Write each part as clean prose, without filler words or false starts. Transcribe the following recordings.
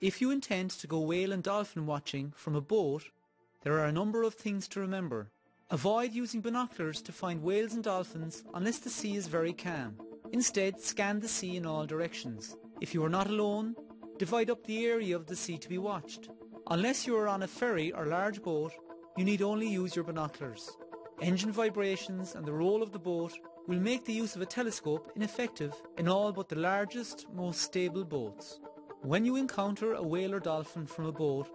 If you intend to go whale and dolphin watching from a boat, there are a number of things to remember. Avoid using binoculars to find whales and dolphins unless the sea is very calm. Instead, scan the sea in all directions. If you are not alone, divide up the area of the sea to be watched. Unless you are on a ferry or large boat, you need only use your binoculars. Engine vibrations and the roll of the boat will make the use of a telescope ineffective in all but the largest, most stable boats. When you encounter a whale or dolphin from a boat,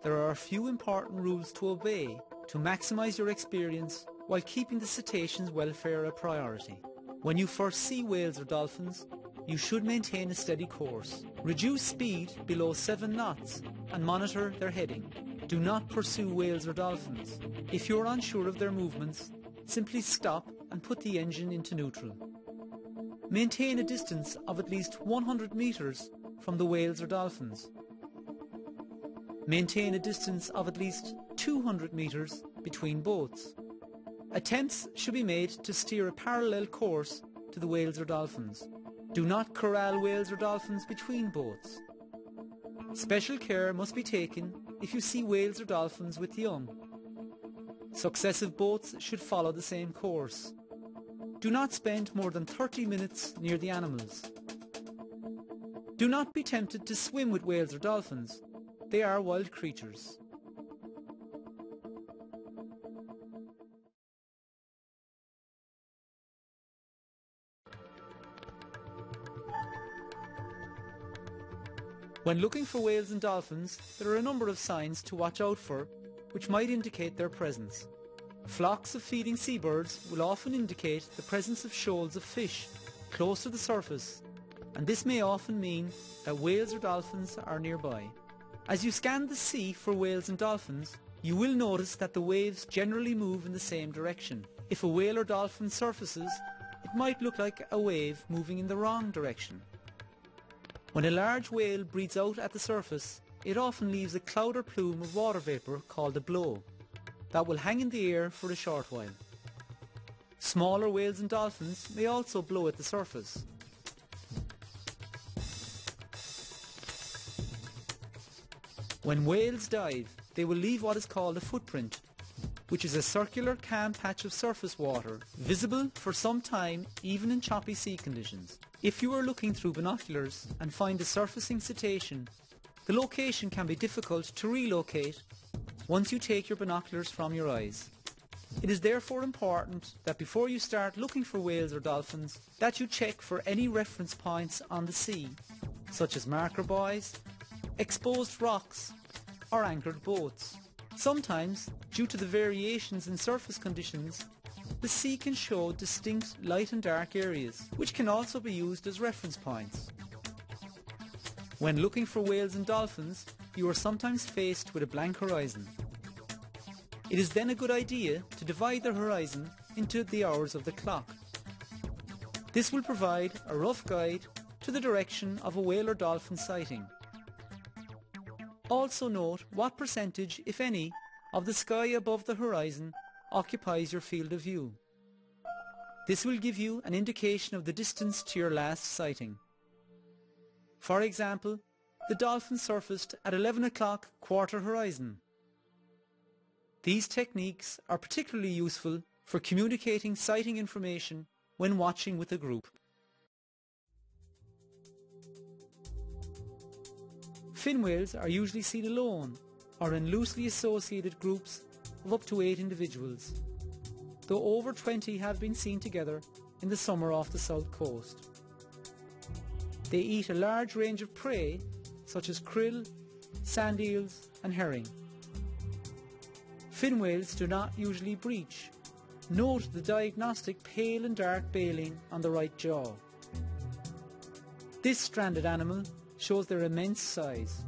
there are a few important rules to obey to maximise your experience while keeping the cetacean's welfare a priority. When you first see whales or dolphins, you should maintain a steady course. Reduce speed below 7 knots and monitor their heading. Do not pursue whales or dolphins. If you are unsure of their movements, simply stop and put the engine into neutral. Maintain a distance of at least 100 metres from the whales or dolphins. Maintain a distance of at least 200 metres between boats. Attempts should be made to steer a parallel course to the whales or dolphins. Do not corral whales or dolphins between boats. Special care must be taken if you see whales or dolphins with young. Successive boats should follow the same course. Do not spend more than 30 minutes near the animals. Do not be tempted to swim with whales or dolphins. They are wild creatures. When looking for whales and dolphins, there are a number of signs to watch out for which might indicate their presence. Flocks of feeding seabirds will often indicate the presence of shoals of fish close to the surface, and this may often mean that whales or dolphins are nearby. As you scan the sea for whales and dolphins, you will notice that the waves generally move in the same direction. If a whale or dolphin surfaces, it might look like a wave moving in the wrong direction. When a large whale breathes out at the surface, it often leaves a cloud or plume of water vapour called a blow that will hang in the air for a short while. Smaller whales and dolphins may also blow at the surface. When whales dive, they will leave what is called a footprint, which is a circular calm patch of surface water, visible for some time even in choppy sea conditions. If you are looking through binoculars and find a surfacing cetacean, the location can be difficult to relocate once you take your binoculars from your eyes. It is therefore important that before you start looking for whales or dolphins, that you check for any reference points on the sea, such as marker buoys, exposed rocks or anchored boats. Sometimes, due to the variations in surface conditions, the sea can show distinct light and dark areas, which can also be used as reference points. When looking for whales and dolphins, you are sometimes faced with a blank horizon. It is then a good idea to divide the horizon into the hours of the clock. This will provide a rough guide to the direction of a whale or dolphin sighting. Also note what percentage, if any, of the sky above the horizon occupies your field of view. This will give you an indication of the distance to your last sighting. For example, the dolphin surfaced at 11 o'clock quarter horizon. These techniques are particularly useful for communicating sighting information when watching with a group. Fin whales are usually seen alone or in loosely associated groups of up to 8 individuals, though over 20 have been seen together in the summer off the south coast. They eat a large range of prey such as krill, sand eels and herring. Fin whales do not usually breach. Note the diagnostic pale and dark baleen on the right jaw. This stranded animal shows their immense size.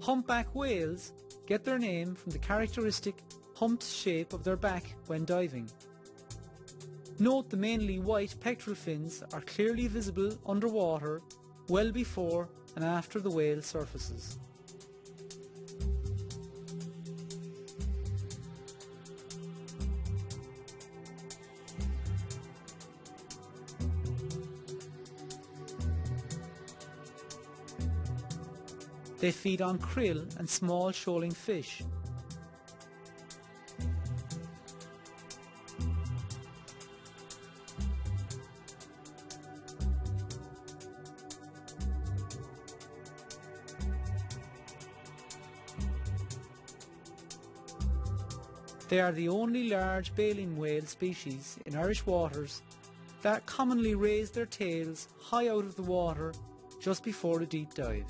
Humpback whales get their name from the characteristic humped shape of their back when diving. Note the mainly white pectoral fins are clearly visible underwater well before and after the whale surfaces. They feed on krill and small shoaling fish. They are the only large baleen whale species in Irish waters that commonly raise their tails high out of the water just before a deep dive.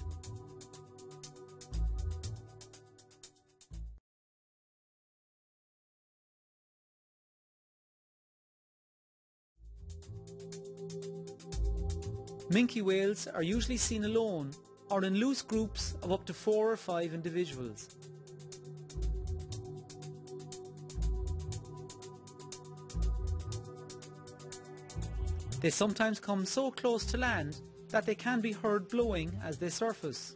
Minke whales are usually seen alone or in loose groups of up to 4 or 5 individuals. They sometimes come so close to land that they can be heard blowing as they surface.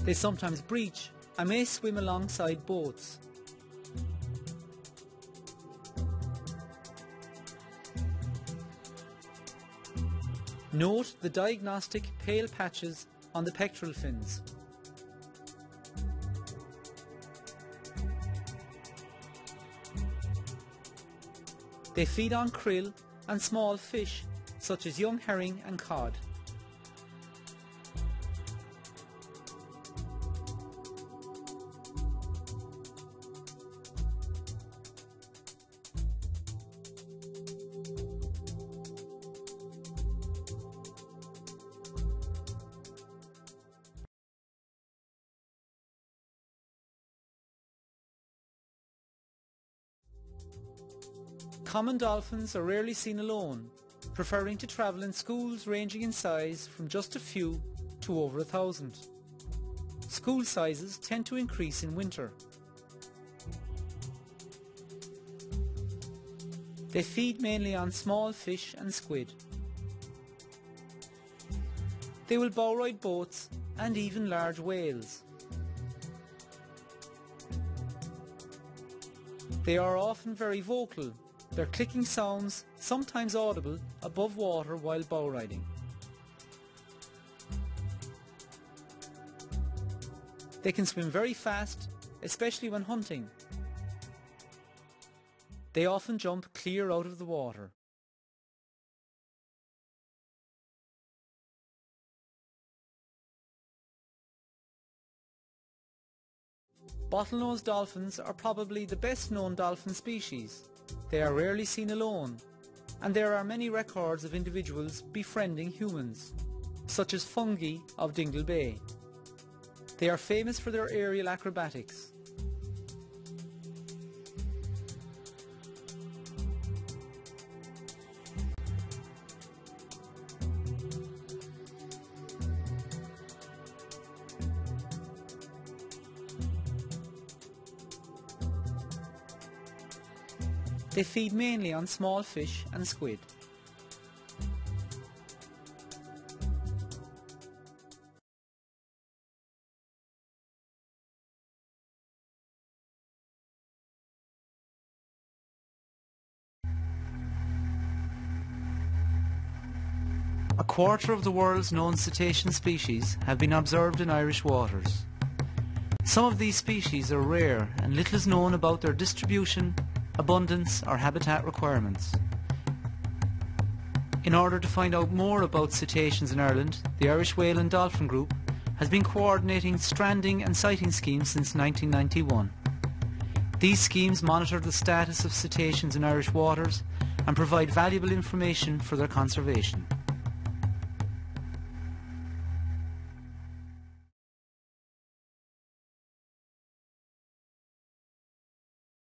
They sometimes breach and may swim alongside boats. Note the diagnostic pale patches on the pectoral fins. They feed on krill and small fish such as young herring and cod. Common dolphins are rarely seen alone, preferring to travel in schools ranging in size from just a few to over 1,000. School sizes tend to increase in winter. They feed mainly on small fish and squid. They will bow ride boats and even large whales. They are often very vocal, their clicking sounds sometimes audible above water while bow riding. They can swim very fast, especially when hunting. They often jump clear out of the water. Bottlenose dolphins are probably the best known dolphin species. They are rarely seen alone, and there are many records of individuals befriending humans, such as fungi of Dingle Bay. They are famous for their aerial acrobatics. They feed mainly on small fish and squid. A quarter of the world's known cetacean species have been observed in Irish waters. Some of these species are rare and little is known about their distribution, abundance or habitat requirements. In order to find out more about cetaceans in Ireland, the Irish Whale and Dolphin Group has been coordinating stranding and sighting schemes since 1991. These schemes monitor the status of cetaceans in Irish waters and provide valuable information for their conservation.